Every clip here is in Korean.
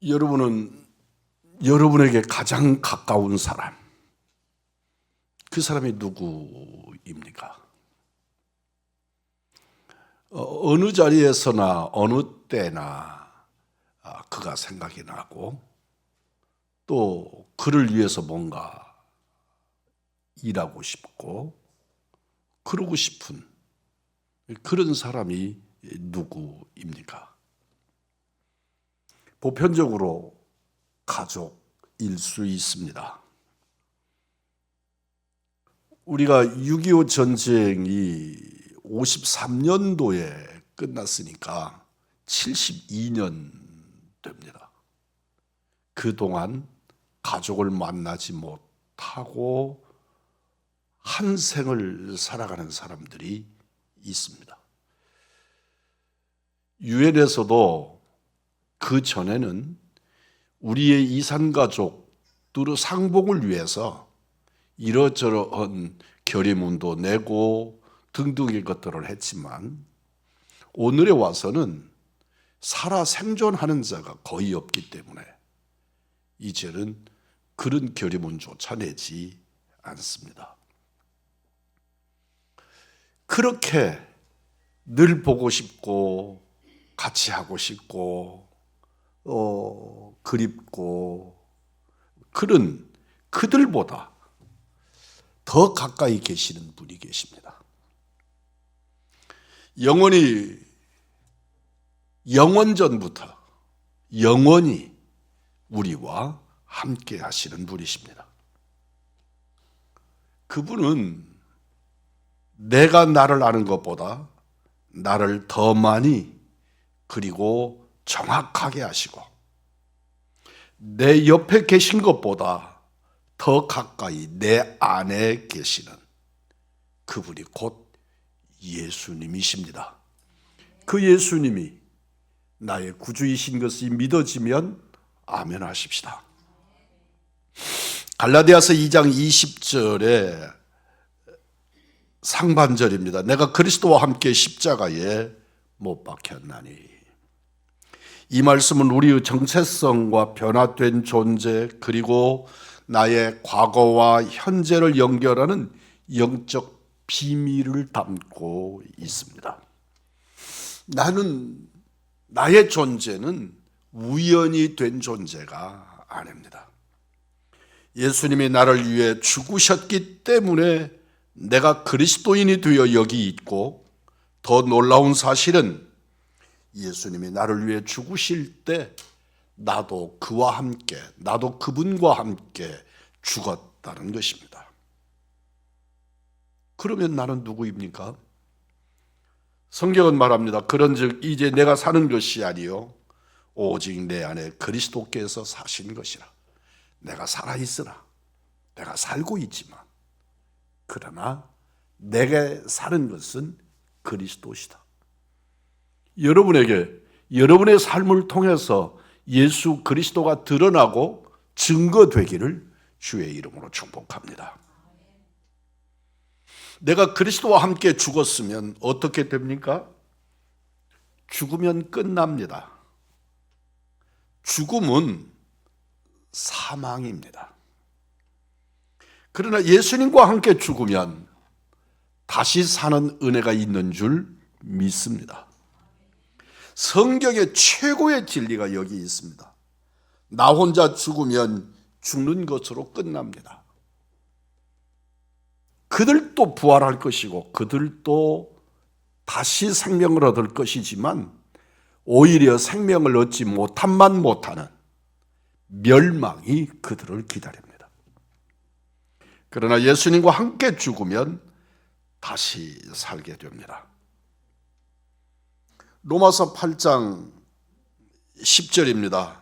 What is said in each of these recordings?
여러분은 여러분에게 가장 가까운 사람, 그 사람이 누구입니까? 어느 자리에서나 어느 때나 그가 생각이 나고 또 그를 위해서 뭔가 일하고 싶고 그러고 싶은 그런 사람이 누구입니까? 보편적으로 가족일 수 있습니다. 우리가 6.25 전쟁이 53년도에 끝났으니까 72년 됩니다. 그동안 가족을 만나지 못하고 한 생을 살아가는 사람들이 있습니다. 유엔에서도 그 전에는 우리의 이산가족들의 상봉을 위해서 이러저러한 결의문도 내고 등등의 것들을 했지만 오늘에 와서는 살아 생존하는 자가 거의 없기 때문에 이제는 그런 결의문조차 내지 않습니다. 그렇게 늘 보고 싶고 같이 하고 싶고 그립고 그런 그들보다 더 가까이 계시는 분이 계십니다. 영원전부터 영원히 우리와 함께 하시는 분이십니다. 그분은 내가 나를 아는 것보다 나를 더 많이 그리고 정확하게 하시고 내 옆에 계신 것보다 더 가까이 내 안에 계시는 그분이 곧 예수님이십니다. 그 예수님이 나의 구주이신 것이 믿어지면 아멘 하십시다. 갈라디아서 2장 20절에 상반절입니다. 내가 그리스도와 함께 십자가에 못 박혔나니. 이 말씀은 우리의 정체성과 변화된 존재 그리고 나의 과거와 현재를 연결하는 영적 비밀을 담고 있습니다. 나의 존재는 우연히 된 존재가 아닙니다. 예수님이 나를 위해 죽으셨기 때문에 내가 그리스도인이 되어 여기 있고 더 놀라운 사실은 예수님이 나를 위해 죽으실 때 나도 그와 함께, 나도 그분과 함께 죽었다는 것입니다. 그러면 나는 누구입니까? 성경은 말합니다. 그런즉 이제 내가 사는 것이 아니요 오직 내 안에 그리스도께서 사신 것이라. 내가 살아있으나 내가 살고 있지만 그러나 내게 사는 것은 그리스도시다. 여러분에게 여러분의 삶을 통해서 예수 그리스도가 드러나고 증거되기를 주의 이름으로 축복합니다. 내가 그리스도와 함께 죽었으면 어떻게 됩니까? 죽으면 끝납니다. 죽음은 사망입니다. 그러나 예수님과 함께 죽으면 다시 사는 은혜가 있는 줄 믿습니다. 성경의 최고의 진리가 여기 있습니다. 나 혼자 죽으면 죽는 것으로 끝납니다. 그들도 부활할 것이고 그들도 다시 생명을 얻을 것이지만 오히려 생명을 얻지 못함만 못하는 멸망이 그들을 기다립니다. 그러나 예수님과 함께 죽으면 다시 살게 됩니다. 로마서 8장 10절입니다.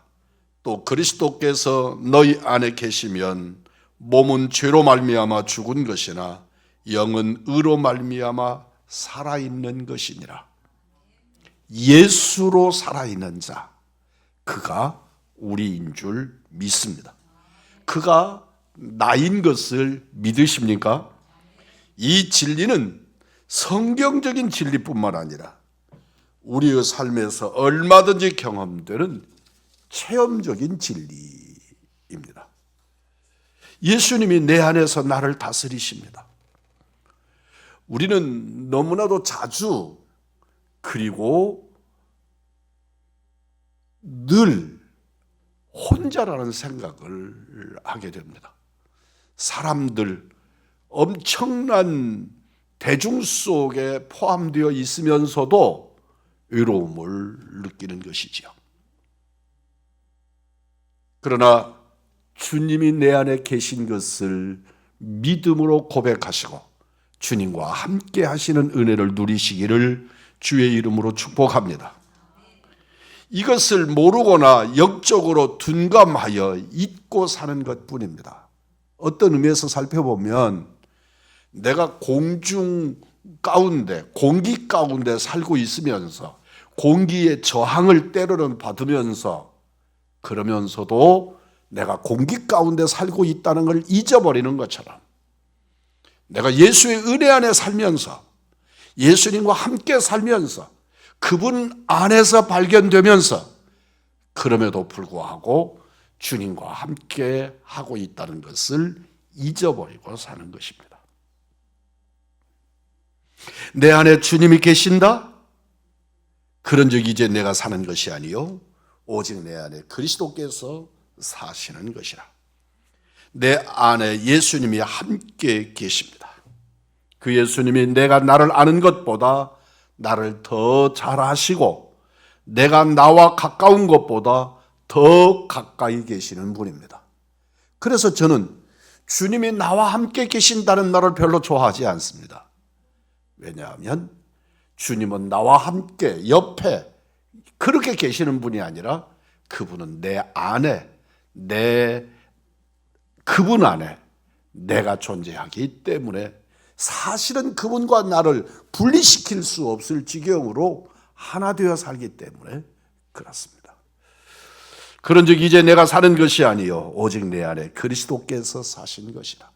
또 그리스도께서 너희 안에 계시면 몸은 죄로 말미암아 죽은 것이나 영은 의로 말미암아 살아있는 것이니라. 예수로 살아있는 자, 그가 우리인 줄 믿습니다. 그가 나인 것을 믿으십니까? 이 진리는 성경적인 진리뿐만 아니라 우리의 삶에서 얼마든지 경험되는 체험적인 진리입니다. 예수님이 내 안에서 나를 다스리십니다. 우리는 너무나도 자주 그리고 늘 혼자라는 생각을 하게 됩니다. 사람들, 엄청난 대중 속에 포함되어 있으면서도 외로움을 느끼는 것이지요. 그러나 주님이 내 안에 계신 것을 믿음으로 고백하시고 주님과 함께 하시는 은혜를 누리시기를 주의 이름으로 축복합니다. 이것을 모르거나 영적으로 둔감하여 잊고 사는 것뿐입니다. 어떤 의미에서 살펴보면 내가 공중 가운데, 공기 가운데 살고 있으면서 공기의 저항을 때로는 받으면서 그러면서도 내가 공기 가운데 살고 있다는 걸 잊어버리는 것처럼 내가 예수의 은혜 안에 살면서 예수님과 함께 살면서 그분 안에서 발견되면서 그럼에도 불구하고 주님과 함께 하고 있다는 것을 잊어버리고 사는 것입니다. 내 안에 주님이 계신다? 그런 적 이제 내가 사는 것이 아니요 오직 내 안에 그리스도께서 사시는 것이라. 내 안에 예수님이 함께 계십니다. 그 예수님이 내가 나를 아는 것보다 나를 더 잘 아시고 내가 나와 가까운 것보다 더 가까이 계시는 분입니다. 그래서 저는 주님이 나와 함께 계신다는 말을 별로 좋아하지 않습니다. 왜냐하면 주님은 나와 함께 옆에 그렇게 계시는 분이 아니라 그분은 내 안에 그분 안에 내가 존재하기 때문에 사실은 그분과 나를 분리시킬 수 없을 지경으로 하나 되어 살기 때문에 그렇습니다. 그런 즉 이제 내가 사는 것이 아니요 오직 내 안에 그리스도께서 사신 것이라.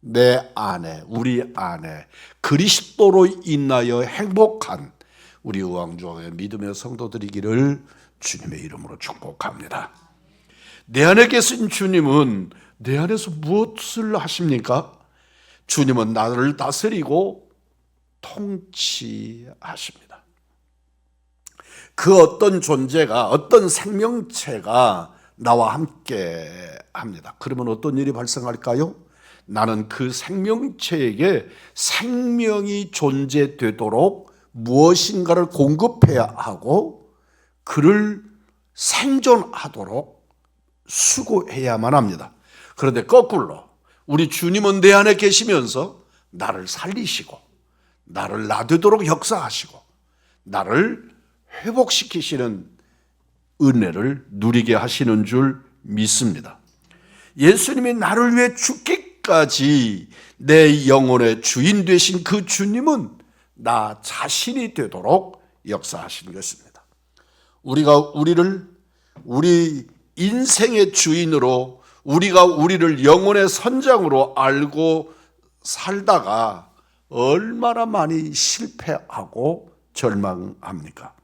내 안에 우리 안에 그리스도로 인하여 행복한 우리 우왕좌왕의 믿음의 성도들이기를 주님의 이름으로 축복합니다. 내 안에 계신 주님은 내 안에서 무엇을 하십니까? 주님은 나를 다스리고 통치하십니다. 그 어떤 존재가 어떤 생명체가 나와 함께 합니다. 그러면 어떤 일이 발생할까요? 나는 그 생명체에게 생명이 존재되도록 무엇인가를 공급해야 하고 그를 생존하도록 수고해야만 합니다. 그런데 거꾸로 우리 주님은 내 안에 계시면서 나를 살리시고 나를 놔두도록 역사하시고 나를 회복시키시는 은혜를 누리게 하시는 줄 믿습니다. 예수님이 나를 위해 죽기까지 내 영혼의 주인 되신 그 주님은 나 자신이 되도록 역사하신 것입니다. 우리가 우리 인생의 주인으로 우리가 우리를 영혼의 선장으로 알고 살다가 얼마나 많이 실패하고 절망합니까?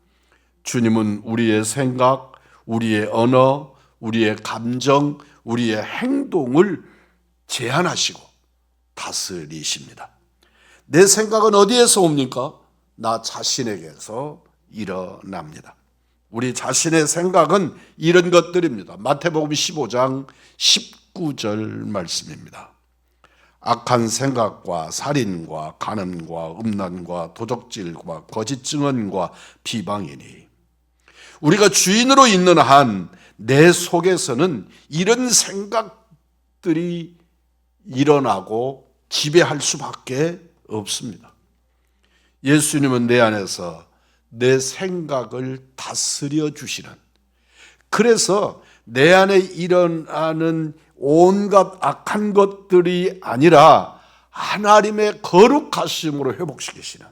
주님은 우리의 생각, 우리의 언어, 우리의 감정, 우리의 행동을 제한하시고 다스리십니다. 내 생각은 어디에서 옵니까? 나 자신에게서 일어납니다. 우리 자신의 생각은 이런 것들입니다. 마태복음 15장 19절 말씀입니다. 악한 생각과 살인과 간음과 음란과 도적질과 거짓 증언과 비방이니 우리가 주인으로 있는 한 내 속에서는 이런 생각들이 일어나고 지배할 수밖에 없습니다. 예수님은 내 안에서 내 생각을 다스려 주시는, 그래서 내 안에 일어나는 온갖 악한 것들이 아니라 하나님의 거룩하심으로 회복시키시는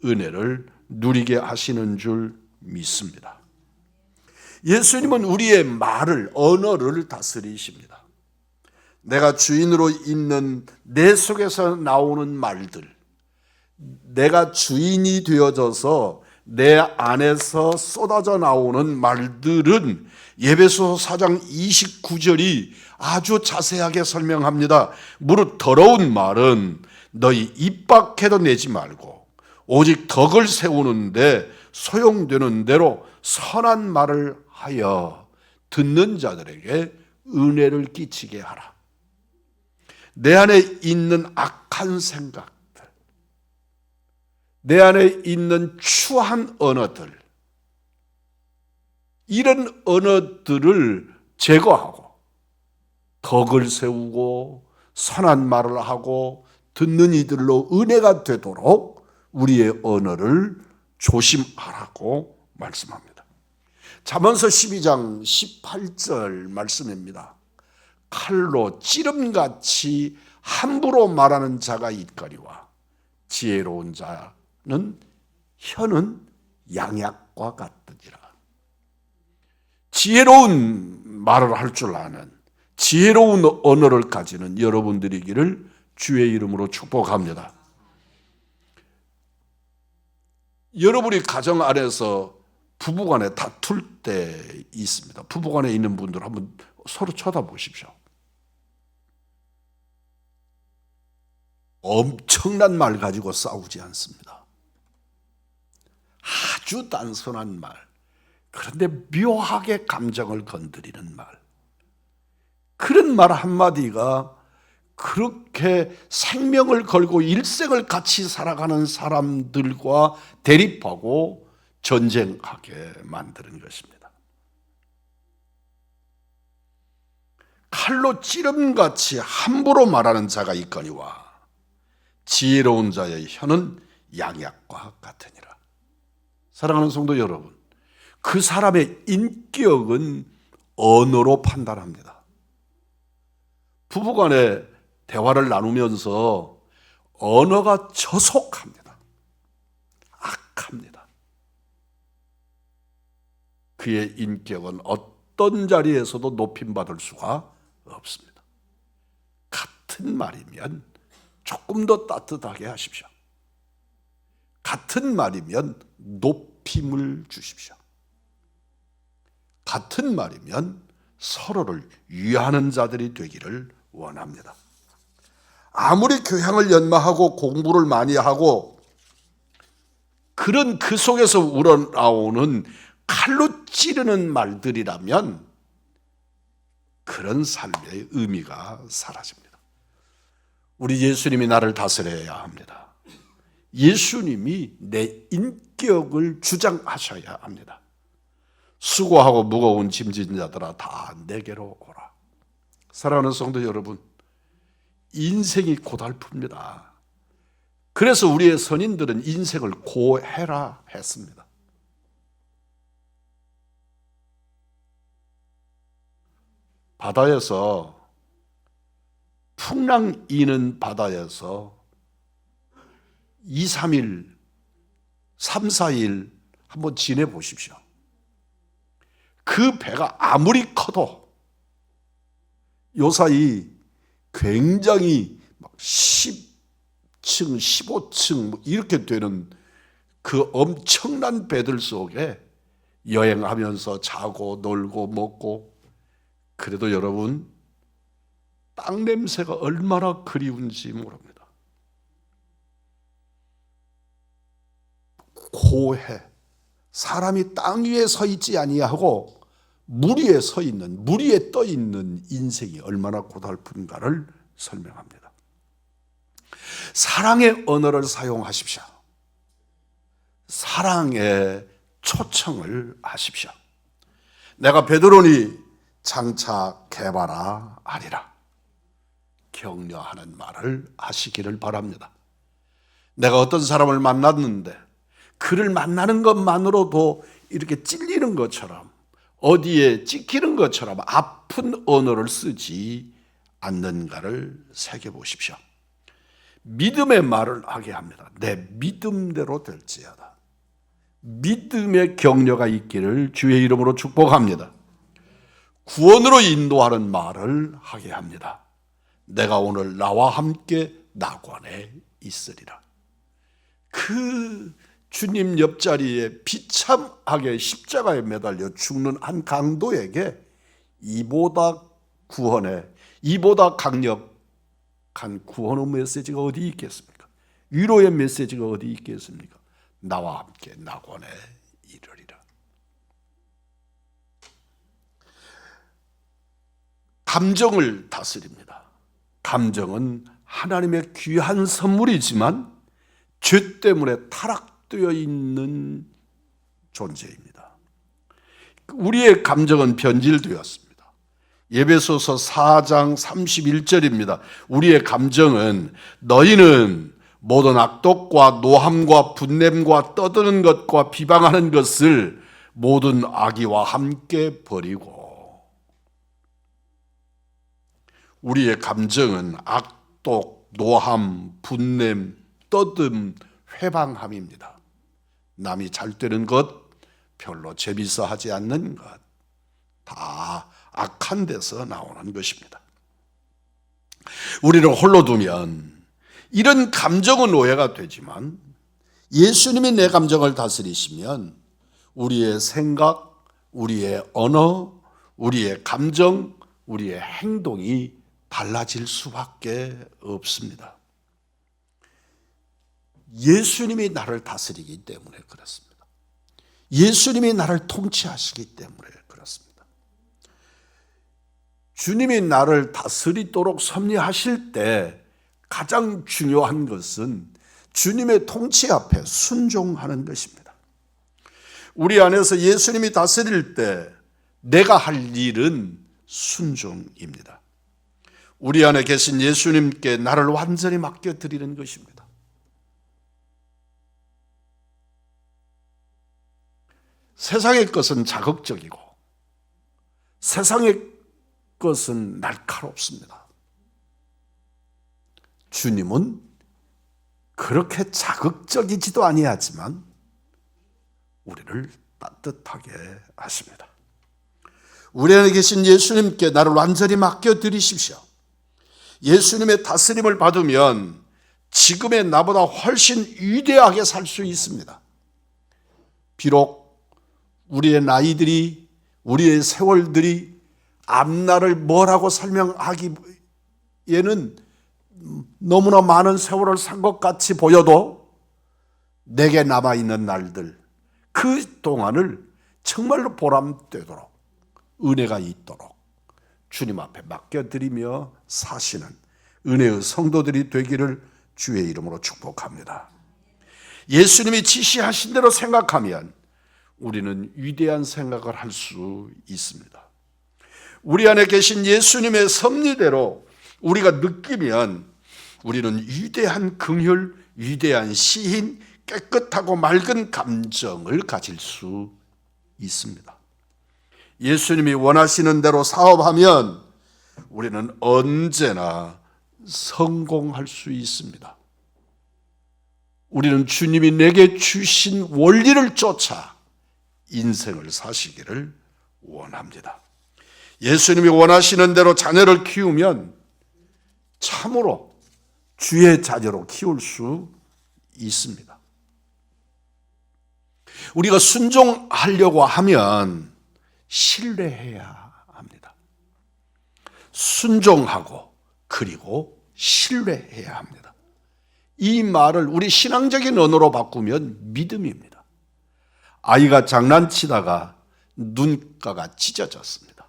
은혜를 누리게 하시는 줄 믿습니다. 예수님은 우리의 말을, 언어를 다스리십니다. 내가 주인으로 있는 내 속에서 나오는 말들, 내가 주인이 되어져서 내 안에서 쏟아져 나오는 말들은 에베소 4장 29절이 아주 자세하게 설명합니다. 무릇 더러운 말은 너희 입 밖에도 내지 말고 오직 덕을 세우는데 소용되는 대로 선한 말을 하여 듣는 자들에게 은혜를 끼치게 하라. 내 안에 있는 악한 생각들, 내 안에 있는 추한 언어들, 이런 언어들을 제거하고 덕을 세우고 선한 말을 하고 듣는 이들로 은혜가 되도록 우리의 언어를 조심하라고 말씀합니다. 잠언서 12장 18절 말씀입니다. 칼로 찌름같이 함부로 말하는 자가 있거니와 지혜로운 자는 혀는 양약과 같으니라. 지혜로운 말을 할 줄 아는 지혜로운 언어를 가지는 여러분들이기를 주의 이름으로 축복합니다. 여러분이 가정 안에서 부부간에 다툴 때 있습니다. 부부간에 있는 분들 한번 서로 쳐다보십시오. 엄청난 말 가지고 싸우지 않습니다. 아주 단순한 말, 그런데 묘하게 감정을 건드리는 말, 그런 말 한마디가 그렇게 생명을 걸고 일생을 같이 살아가는 사람들과 대립하고 전쟁하게 만드는 것입니다. 칼로 찌름같이 함부로 말하는 자가 있거니와 지혜로운 자의 혀는 양약과 같으니라. 사랑하는 성도 여러분, 그 사람의 인격은 언어로 판단합니다. 부부간에 대화를 나누면서 언어가 저속합니다. 악합니다. 그의 인격은 어떤 자리에서도 높임받을 수가 없습니다. 같은 말이면 조금 더 따뜻하게 하십시오. 같은 말이면 높임을 주십시오. 같은 말이면 서로를 위하는 자들이 되기를 원합니다. 아무리 교양을 연마하고 공부를 많이 하고 그런 그 속에서 우러나오는 칼로 찌르는 말들이라면 그런 삶의 의미가 사라집니다. 우리 예수님이 나를 다스려야 합니다. 예수님이 내 인격을 주장하셔야 합니다. 수고하고 무거운 짐진 자들아 다 내게로 오라. 사랑하는 성도 여러분, 인생이 고달픕니다. 그래서 우리의 선인들은 인생을 고해라 했습니다. 바다에서 풍랑 이는 바다에서 2, 3일, 3, 4일 한번 지내보십시오. 그 배가 아무리 커도 요사이 굉장히 10층, 15층 이렇게 되는 그 엄청난 배들 속에 여행하면서 자고 놀고 먹고, 그래도 여러분 땅 냄새가 얼마나 그리운지 모릅니다. 고해, 사람이 땅 위에 서 있지 아니하고 물 위에 서 있는, 물 위에 떠 있는 인생이 얼마나 고달픈가를 설명합니다. 사랑의 언어를 사용하십시오. 사랑의 초청을 하십시오. 내가 베드로니 장차 개바라 하리라. 격려하는 말을 하시기를 바랍니다. 내가 어떤 사람을 만났는데 그를 만나는 것만으로도 이렇게 찔리는 것처럼, 어디에 찍히는 것처럼 아픈 언어를 쓰지 않는가를 새겨보십시오. 믿음의 말을 하게 합니다. 내 믿음대로 될지어다. 믿음의 격려가 있기를 주의 이름으로 축복합니다. 구원으로 인도하는 말을 하게 합니다. 내가 오늘 나와 함께 낙원에 있으리라. 그 주님 옆자리에 비참하게 십자가에 매달려 죽는 한 강도에게 이보다 강력한 구원의 메시지가 어디 있겠습니까? 위로의 메시지가 어디 있겠습니까? 나와 함께 낙원에 이르리라. 감정을 다스립니다. 감정은 하나님의 귀한 선물이지만 죄 때문에 타락되어 있는 존재입니다. 우리의 감정은 변질되었습니다. 에베소서 4장 31절입니다. 우리의 감정은 너희는 모든 악독과 노함과 분냄과 떠드는 것과 비방하는 것을 모든 악의와 함께 버리고. 우리의 감정은 악독, 노함, 분냄, 떠듦, 회방함입니다. 남이 잘 되는 것, 별로 재밌어 하지 않는 것, 다 악한 데서 나오는 것입니다. 우리를 홀로 두면 이런 감정은 오해가 되지만 예수님이 내 감정을 다스리시면 우리의 생각, 우리의 언어, 우리의 감정, 우리의 행동이 달라질 수밖에 없습니다. 예수님이 나를 다스리기 때문에 그렇습니다. 예수님이 나를 통치하시기 때문에 그렇습니다. 주님이 나를 다스리도록 섭리하실 때 가장 중요한 것은 주님의 통치 앞에 순종하는 것입니다. 우리 안에서 예수님이 다스릴 때 내가 할 일은 순종입니다. 우리 안에 계신 예수님께 나를 완전히 맡겨드리는 것입니다. 세상의 것은 자극적이고 세상의 것은 날카롭습니다. 주님은 그렇게 자극적이지도 아니하지만 우리를 따뜻하게 하십니다. 우리 안에 계신 예수님께 나를 완전히 맡겨드리십시오. 예수님의 다스림을 받으면 지금의 나보다 훨씬 위대하게 살 수 있습니다. 비록 우리의 나이들이, 우리의 세월들이 앞날을 뭐라고 설명하기에는 너무나 많은 세월을 산 것 같이 보여도 내게 남아있는 날들, 그 동안을 정말로 보람되도록 은혜가 있도록 주님 앞에 맡겨드리며 사시는 은혜의 성도들이 되기를 주의 이름으로 축복합니다. 예수님이 지시하신 대로 생각하면 우리는 위대한 생각을 할 수 있습니다. 우리 안에 계신 예수님의 섭리대로 우리가 느끼면 우리는 위대한 긍휼, 위대한 시인, 깨끗하고 맑은 감정을 가질 수 있습니다. 예수님이 원하시는 대로 사업하면 우리는 언제나 성공할 수 있습니다. 우리는 주님이 내게 주신 원리를 쫓아 인생을 사시기를 원합니다. 예수님이 원하시는 대로 자녀를 키우면 참으로 주의 자녀로 키울 수 있습니다. 우리가 순종하려고 하면 신뢰해야 합니다. 순종하고 그리고 신뢰해야 합니다. 이 말을 우리 신앙적인 언어로 바꾸면 믿음입니다. 아이가 장난치다가 눈가가 찢어졌습니다.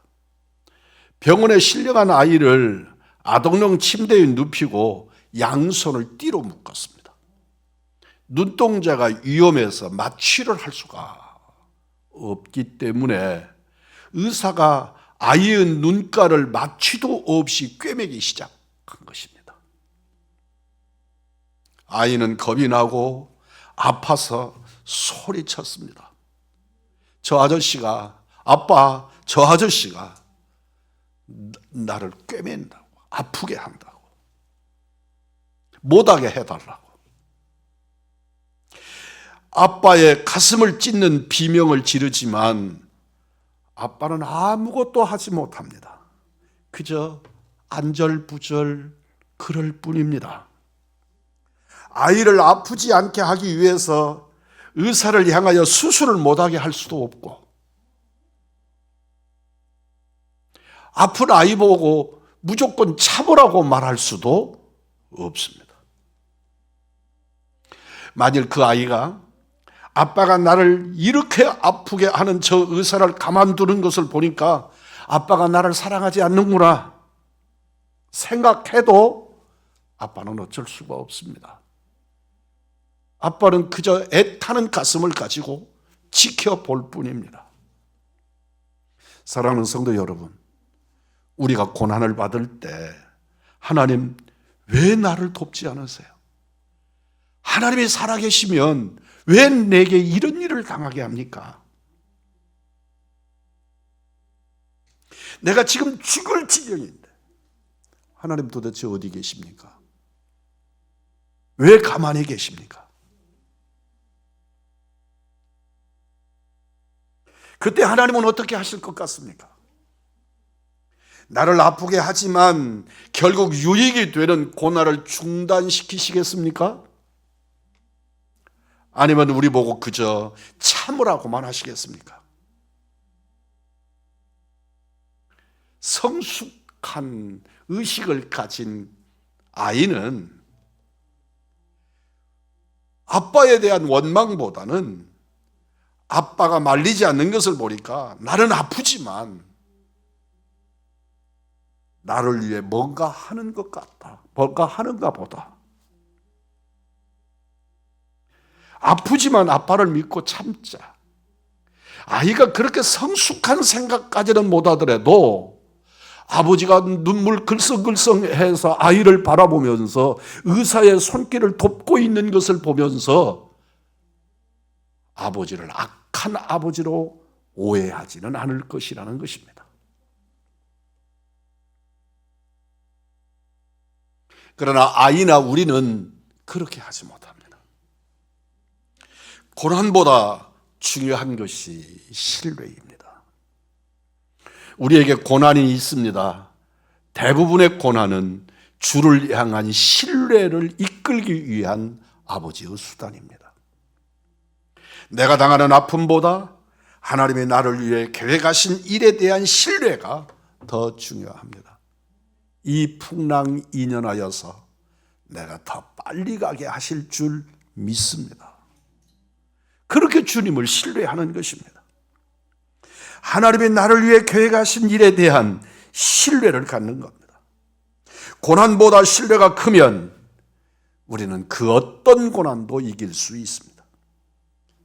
병원에 실려간 아이를 아동용 침대에 눕히고 양손을 띠로 묶었습니다. 눈동자가 위험해서 마취를 할 수가 없기 때문에 의사가 아이의 눈가를 마취도 없이 꿰매기 시작한 것입니다. 아이는 겁이 나고 아파서 소리쳤습니다. 아빠, 저 아저씨가 나를 꿰맨다고, 아프게 한다고, 못하게 해달라고. 아빠의 가슴을 찢는 비명을 지르지만 아빠는 아무것도 하지 못합니다. 그저 안절부절 그럴 뿐입니다. 아이를 아프지 않게 하기 위해서 의사를 향하여 수술을 못하게 할 수도 없고, 아픈 아이 보고 무조건 참으라고 말할 수도 없습니다. 만일 그 아이가 아빠가 나를 이렇게 아프게 하는 저 의사를 가만두는 것을 보니까 아빠가 나를 사랑하지 않는구나 생각해도 아빠는 어쩔 수가 없습니다. 아빠는 그저 애타는 가슴을 가지고 지켜볼 뿐입니다. 사랑하는 성도 여러분, 우리가 고난을 받을 때 하나님 왜 나를 돕지 않으세요? 하나님이 살아계시면 왜 내게 이런 일을 당하게 합니까? 내가 지금 죽을 지경인데 하나님 도대체 어디 계십니까? 왜 가만히 계십니까? 그때 하나님은 어떻게 하실 것 같습니까? 나를 아프게 하지만 결국 유익이 되는 고난을 중단시키시겠습니까? 아니면 우리 보고 그저 참으라고만 하시겠습니까? 성숙한 의식을 가진 아이는 아빠에 대한 원망보다는 아빠가 말리지 않는 것을 보니까 나는 아프지만 나를 위해 뭔가 하는 것 같다. 뭔가 하는가 보다. 아프지만 아빠를 믿고 참자. 아이가 그렇게 성숙한 생각까지는 못하더라도 아버지가 눈물 글썽글썽해서 아이를 바라보면서 의사의 손길을 돕고 있는 것을 보면서 아버지를 악한 아버지로 오해하지는 않을 것이라는 것입니다. 그러나 아이나 우리는 그렇게 하지 못합니다. 고난보다 중요한 것이 신뢰입니다. 우리에게 고난이 있습니다. 대부분의 고난은 주를 향한 신뢰를 이끌기 위한 아버지의 수단입니다. 내가 당하는 아픔보다 하나님이 나를 위해 계획하신 일에 대한 신뢰가 더 중요합니다. 이 풍랑 인연하여서 내가 더 빨리 가게 하실 줄 믿습니다. 그렇게 주님을 신뢰하는 것입니다. 하나님이 나를 위해 계획하신 일에 대한 신뢰를 갖는 겁니다. 고난보다 신뢰가 크면 우리는 그 어떤 고난도 이길 수 있습니다.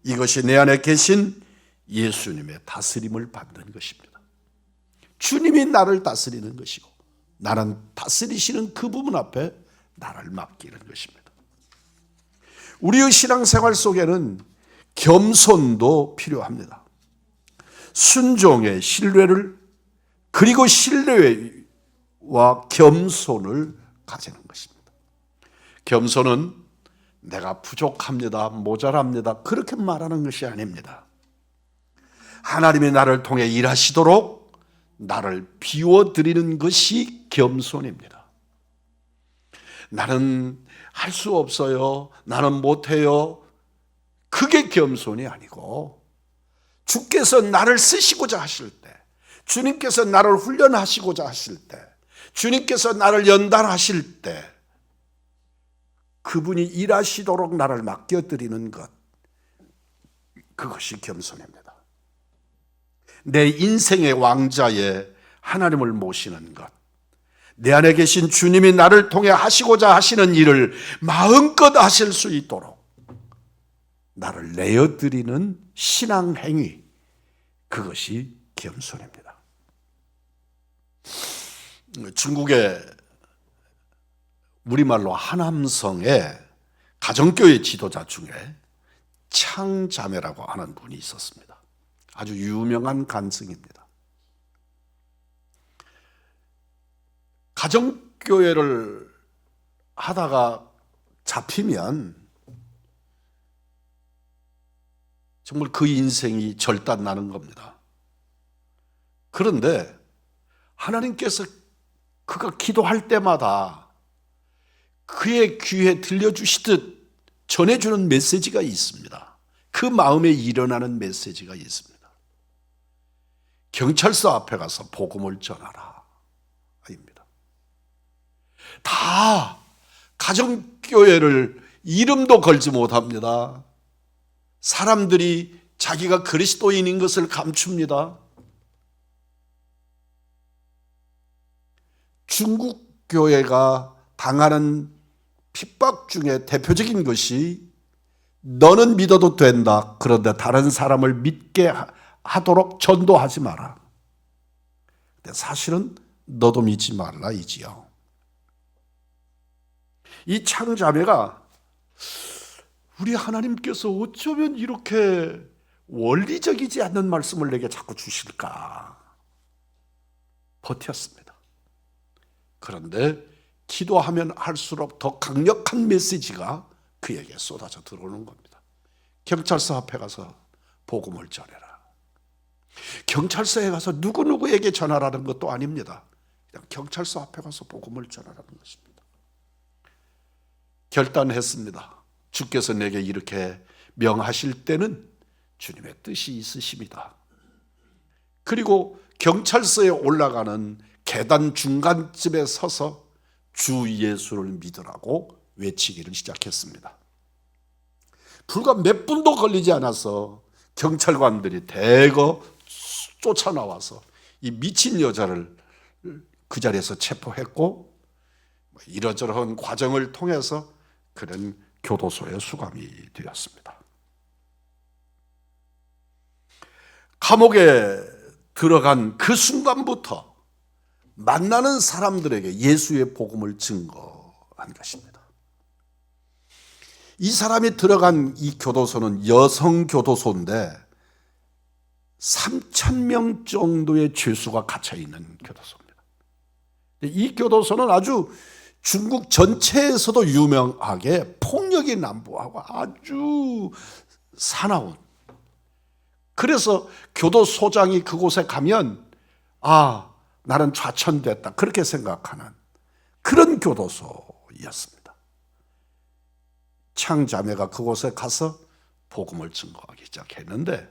이것이 내 안에 계신 예수님의 다스림을 받는 것입니다. 주님이 나를 다스리는 것이고 나는 다스리시는 그 부분 앞에 나를 맡기는 것입니다. 우리의 신앙생활 속에는 겸손도 필요합니다. 순종의 신뢰를 그리고 신뢰와 겸손을 가지는 것입니다. 겸손은 내가 부족합니다, 모자랍니다 그렇게 말하는 것이 아닙니다. 하나님이 나를 통해 일하시도록 나를 비워드리는 것이 겸손입니다. 나는 할 수 없어요, 나는 못해요, 그게 겸손이 아니고 주께서 나를 쓰시고자 하실 때, 주님께서 나를 훈련하시고자 하실 때, 주님께서 나를 연단하실 때 그분이 일하시도록 나를 맡겨드리는 것, 그것이 겸손입니다. 내 인생의 왕자에 하나님을 모시는 것, 내 안에 계신 주님이 나를 통해 하시고자 하시는 일을 마음껏 하실 수 있도록 나를 내어드리는 신앙행위, 그것이 겸손입니다. 중국의 우리말로 하남성의 가정교회 지도자 중에 창자매라고 하는 분이 있었습니다. 아주 유명한 간증입니다. 가정교회를 하다가 잡히면 정말 그 인생이 절단나는 겁니다. 그런데 하나님께서 그가 기도할 때마다 그의 귀에 들려주시듯 전해주는 메시지가 있습니다. 그 마음에 일어나는 메시지가 있습니다. 경찰서 앞에 가서 복음을 전하라 입니다. 다 가정교회를 이름도 걸지 못합니다. 사람들이 자기가 그리스도인인 것을 감춥니다. 중국 교회가 당하는 핍박 중에 대표적인 것이 너는 믿어도 된다. 그런데 다른 사람을 믿게 하도록 전도하지 마라. 근데 사실은 너도 믿지 말라이지요. 이 창자매가 우리 하나님께서 어쩌면 이렇게 원리적이지 않는 말씀을 내게 자꾸 주실까 버텼습니다. 그런데 기도하면 할수록 더 강력한 메시지가 그에게 쏟아져 들어오는 겁니다. 경찰서 앞에 가서 복음을 전해라. 경찰서에 가서 누구누구에게 전하라는 것도 아닙니다. 그냥 경찰서 앞에 가서 복음을 전하라는 것입니다. 결단했습니다. 주께서 내게 이렇게 명하실 때는 주님의 뜻이 있으십니다. 그리고 경찰서에 올라가는 계단 중간쯤에 서서 주 예수를 믿으라고 외치기를 시작했습니다. 불과 몇 분도 걸리지 않아서 경찰관들이 대거 쫓아나와서 이 미친 여자를 그 자리에서 체포했고, 이러저러한 과정을 통해서 그는 교도소에 수감이 되었습니다. 감옥에 들어간 그 순간부터 만나는 사람들에게 예수의 복음을 증거한 것입니다. 이 사람이 들어간 이 교도소는 여성 교도소인데 3,000명 정도의 죄수가 갇혀 있는 교도소입니다. 이 교도소는 아주 중국 전체에서도 유명하게 폭력이 난무하고 아주 사나운, 그래서 교도소장이 그곳에 가면 나는 좌천됐다 그렇게 생각하는 그런 교도소였습니다. 창자매가 그곳에 가서 복음을 증거하기 시작했는데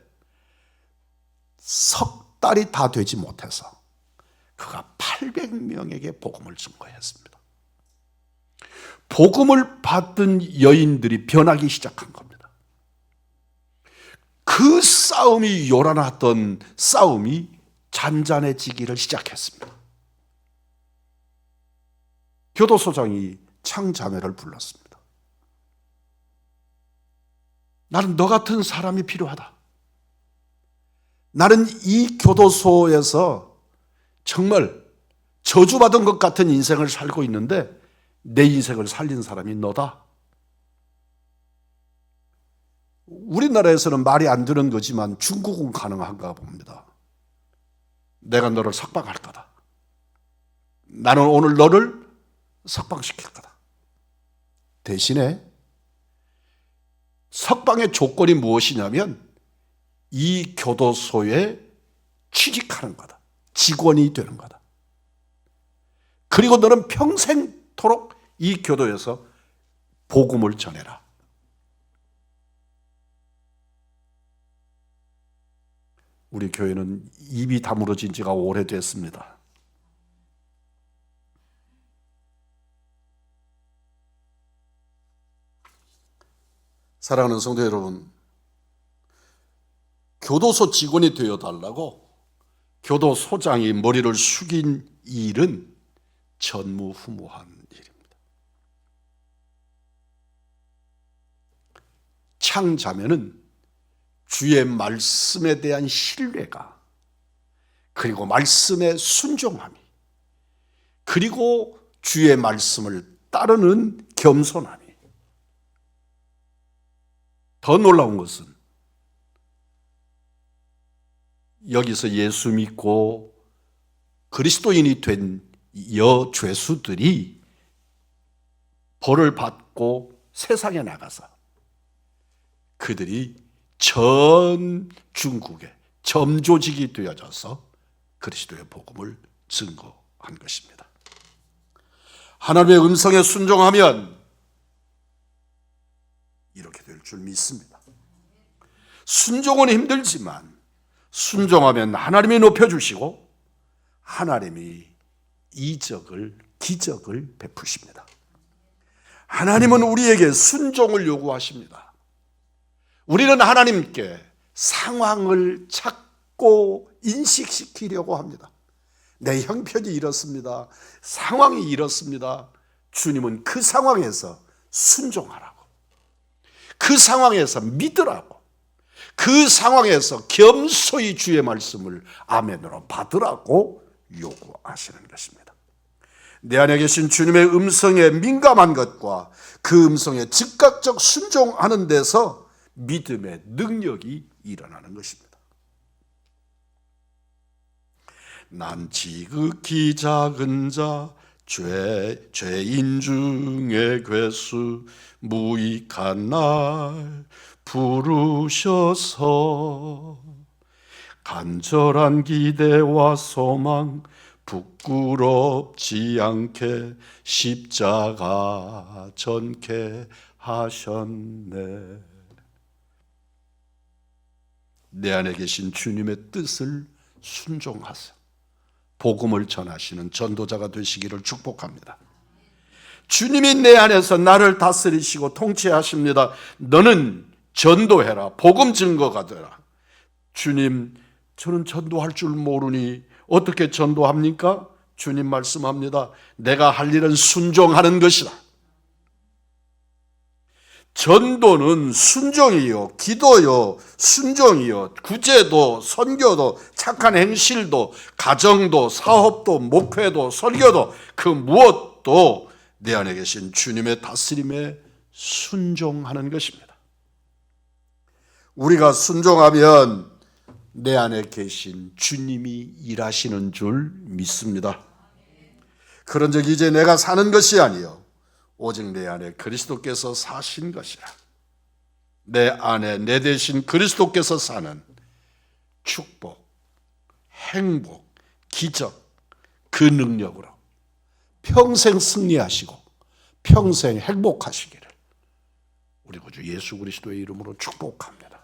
석 달이 다 되지 못해서 그가 800명에게 복음을 증거했습니다. 복음을 받은 여인들이 변하기 시작한 겁니다. 그 싸움이 요란했던 싸움이 잔잔해지기를 시작했습니다. 교도소장이 창자매를 불렀습니다. 나는 너 같은 사람이 필요하다. 나는 이 교도소에서 정말 저주받은 것 같은 인생을 살고 있는데 내 인생을 살린 사람이 너다. 우리나라에서는 말이 안 되는 거지만 중국은 가능한가 봅니다. 내가 너를 석방할 거다. 나는 오늘 너를 석방시킬 거다. 대신에 석방의 조건이 무엇이냐면 이 교도소에 취직하는 거다. 직원이 되는 거다. 그리고 너는 평생토록 이 교도에서 복음을 전해라. 우리 교회는 입이 다물어진 지가 오래됐습니다. 사랑하는 성도 여러분, 교도소 직원이 되어달라고 교도소장이 머리를 숙인 일은 전무후무한 일입니다. 창자매는 주의 말씀에 대한 신뢰가, 그리고 말씀의 순종함이, 그리고 주의 말씀을 따르는 겸손함이, 더 놀라운 것은 여기서 예수 믿고 그리스도인이 된 여죄수들이 벌을 받고 세상에 나가서 그들이 전 중국에 점조직이 되어져서 그리스도의 복음을 증거한 것입니다. 하나님의 음성에 순종하면 이렇게 될 줄 믿습니다. 순종은 힘들지만 순종하면 하나님이 높여주시고 하나님이 기적을 베푸십니다. 하나님은 우리에게 순종을 요구하십니다. 우리는 하나님께 상황을 찾고 인식시키려고 합니다. 내 형편이 이렇습니다. 상황이 이렇습니다. 주님은 그 상황에서 순종하라고, 그 상황에서 믿으라고, 그 상황에서 겸손히 주의 말씀을 아멘으로 받으라고 요구하시는 것입니다. 내 안에 계신 주님의 음성에 민감한 것과 그 음성에 즉각적 순종하는 데서 믿음의 능력이 일어나는 것입니다. 난 지극히 작은 자 죄인 중에 괴수 무익한 날 부르셔서 간절한 기대와 소망 부끄럽지 않게 십자가 전케 하셨네. 내 안에 계신 주님의 뜻을 순종하세요. 복음을 전하시는 전도자가 되시기를 축복합니다. 주님이 내 안에서 나를 다스리시고 통치하십니다. 너는 전도해라. 복음 증거가 되라. 주님, 저는 전도할 줄 모르니 어떻게 전도합니까? 주님 말씀합니다. 내가 할 일은 순종하는 것이다. 전도는 순종이요, 기도요, 순종이요, 구제도, 선교도, 착한 행실도, 가정도, 사업도, 목회도, 설교도, 그 무엇도 내 안에 계신 주님의 다스림에 순종하는 것입니다. 우리가 순종하면 내 안에 계신 주님이 일하시는 줄 믿습니다. 그런 적 이제 내가 사는 것이 아니요 오직 내 안에 그리스도께서 사신 것이라. 내 안에 내 대신 그리스도께서 사는 축복, 행복, 기적, 그 능력으로 평생 승리하시고 평생 행복하시기를 우리 구주 예수 그리스도의 이름으로 축복합니다.